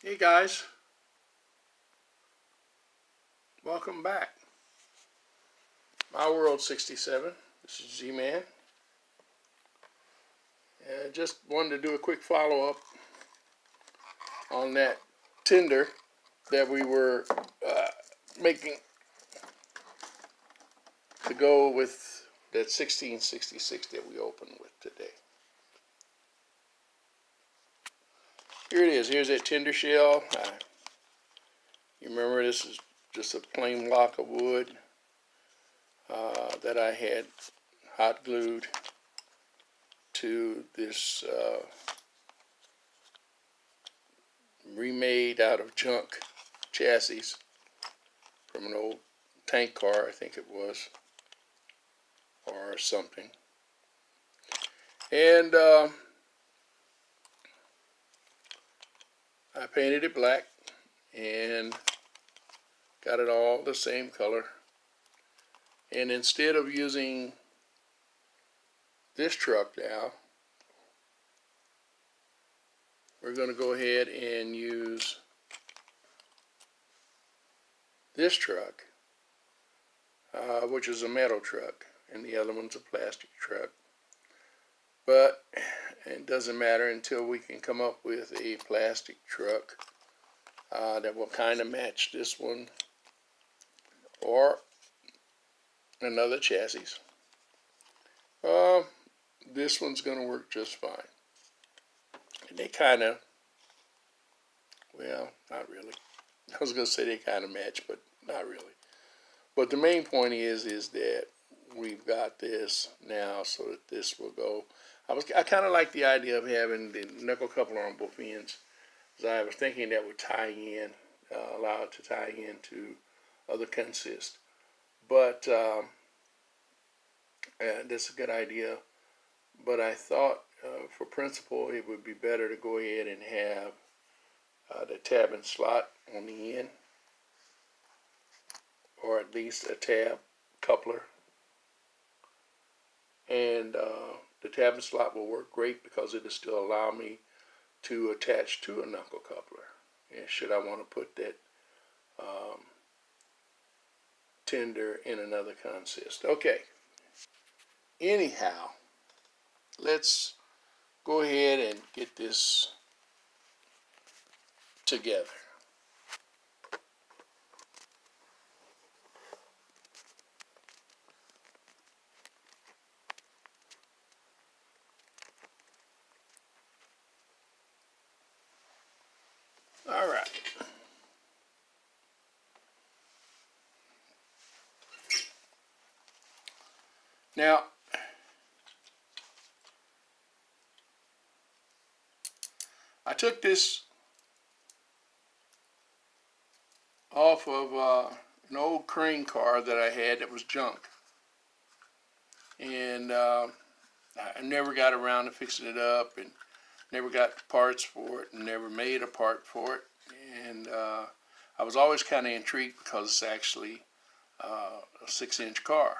Hey guys, welcome back. My World 67. This is G-Man. Just wanted to do a quick follow-up on that Tinder that we were making to go with that 1666 that we opened with today. Here it is. Here's that Tinder shell. You remember this is just a plain block of wood that I had hot glued to this remade out of junk chassis from an old tank car, I think it was, or something. And I painted it black and got it all the same color. And instead of using this truck now, we're going to go ahead and use this truck, which is a metal truck, and the other one's a plastic truck. But it doesn't matter until we can come up with a plastic truck that will kind of match this one or another chassis. This one's going to work just fine. And they kind of, well, not really. I was going to say they kind of match, but not really. But the main point is that we've got this now so that this will go. I kind of like the idea of having the knuckle coupler on both ends. Because I was thinking that would tie in, allow it to tie into other consist. But that's a good idea. But I thought for principle it would be better to go ahead and have the tab and slot on the end, or at least a tab coupler. And the tab and slot will work great because it will still allow me to attach to a knuckle coupler. And should I want to put that Tinder in another consist. Okay. Anyhow, let's go ahead and get this together. All right. Now, I took this off of an old crane car that I had that was junk. And I never got around to fixing it up and never got parts for it and never made a part for it. And I was always kind of intrigued because it's actually a 6-inch car.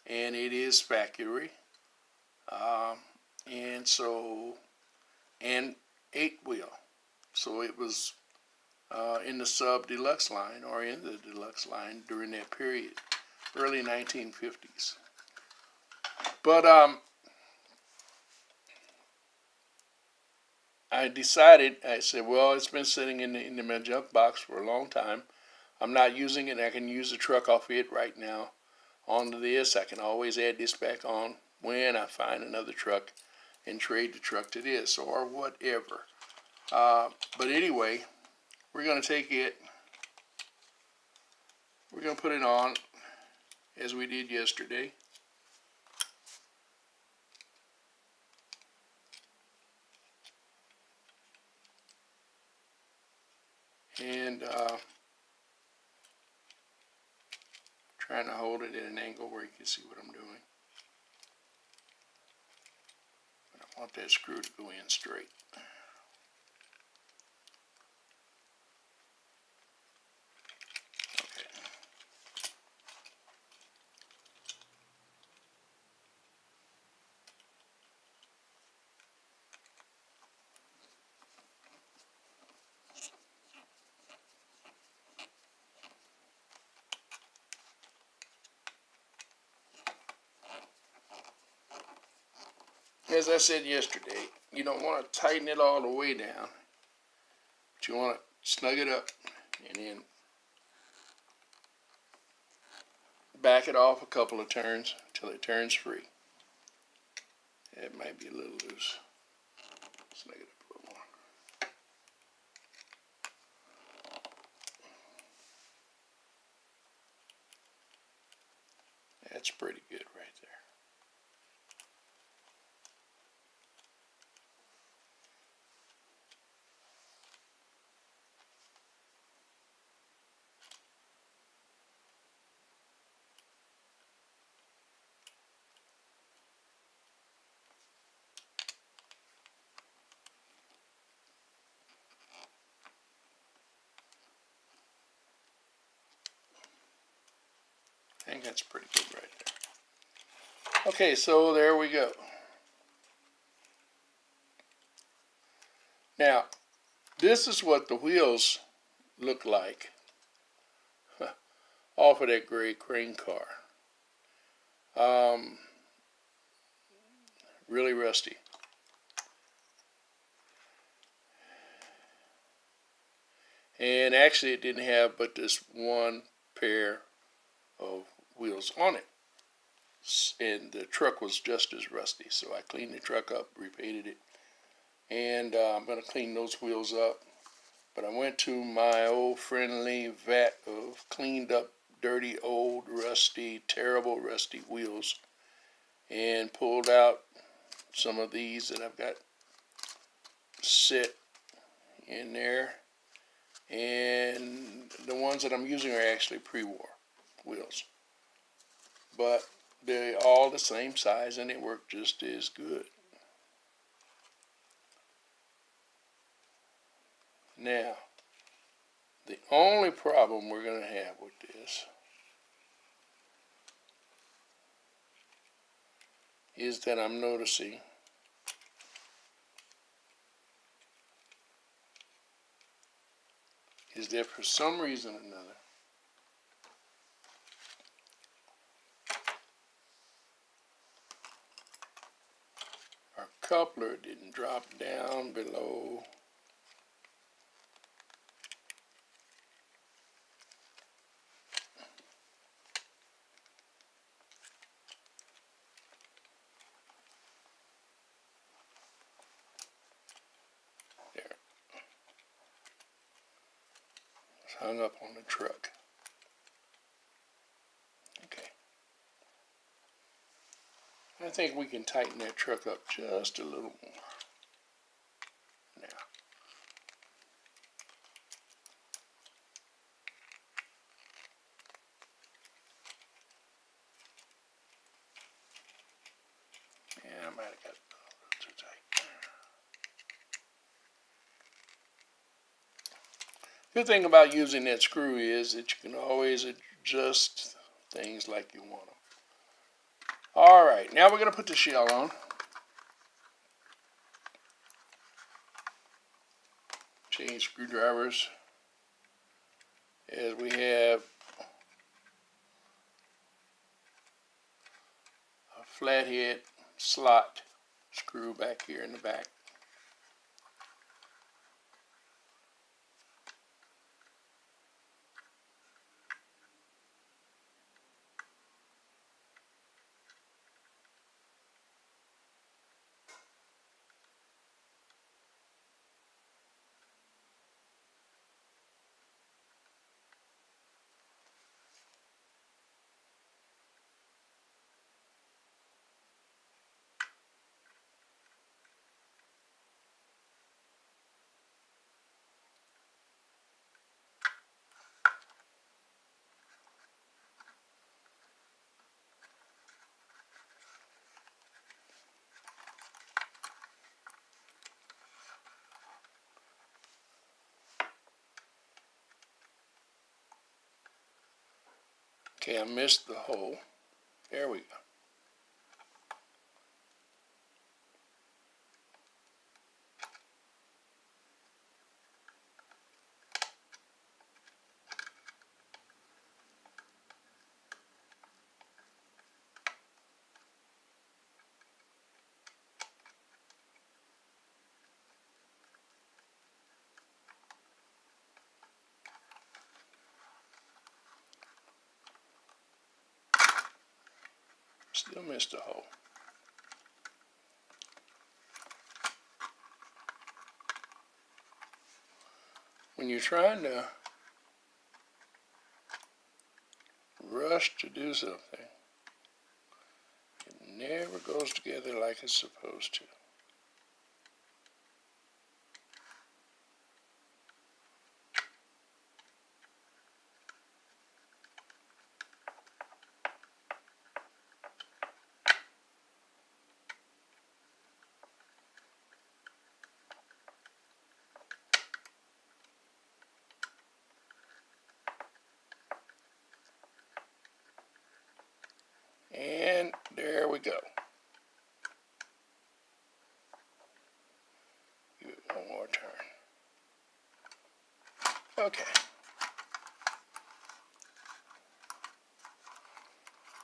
And it is factory. And 8-wheel. So it was in the sub deluxe line or in the deluxe line during that period, early 1950s. But I said, well, it's been sitting in my junk box for a long time. I'm not using it. I can use the truck off it right now onto this. I can always add this back on when I find another truck and trade the truck to this or whatever. But anyway, we're going to take it, we're going to put it on as we did yesterday. And trying to hold it at an angle where you can see what I'm doing. But I want that screw to go in straight. Okay. as I said yesterday, you don't want to tighten it all the way down, but you want to snug it up and then back it off a couple of turns until it turns free. It might be a little loose. Snug it up a little more. That's pretty good right there. I think that's pretty good right there. Okay, so there we go. Now, this is what the wheels look like off of that gray crane car. Really rusty. And actually it didn't have but this one pair of wheels on it. And the truck was just as rusty. So I cleaned the truck up, repainted it. And I'm going to clean those wheels up. But I went to my old friendly vat of cleaned up, dirty, old, rusty, terrible rusty wheels and pulled out some of these that I've got sit in there. And the ones that I'm using are actually pre-war wheels. But they're all the same size and they work just as good. Now, the only problem we're going to have with this is that I'm noticing is that for some reason or another, our coupler didn't drop down below there. It's hung up on the truck. Okay. I think we can tighten that truck up just a little more. Now. Yeah, I might have got a little too tight. Good thing about using that screw is that you can always adjust things like you want them. All right, now we're going to put the shell on. Change screwdrivers as we have a flathead slot screw back here in the back. Okay, I missed the hole. There we go. Still missed a hole. When you're trying to rush to do something, it never goes together like it's supposed to. And there we go. Give it one more turn. Okay.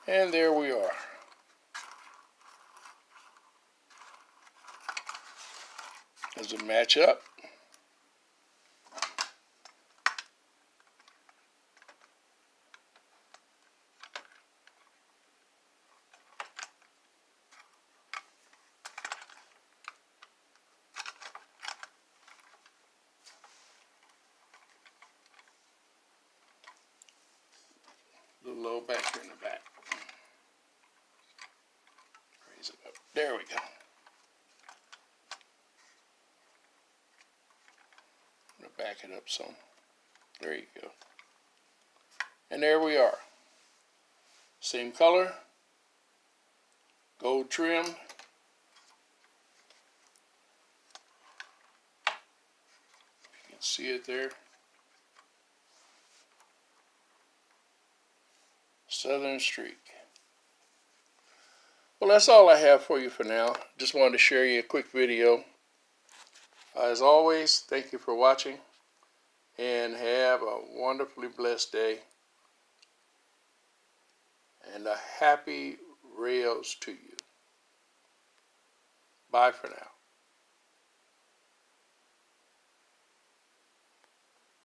And there we are. Does it match up? A little low back here in the back. Raise it up. There we go. I'm going to back it up some. There you go. And there we are. Same color. Gold trim. You can see it there. Southern Streak. Well, that's all I have for you for now. Just wanted to share you a quick video. As always, thank you for watching, and have a wonderfully blessed day, and a happy rails to you. Bye for now.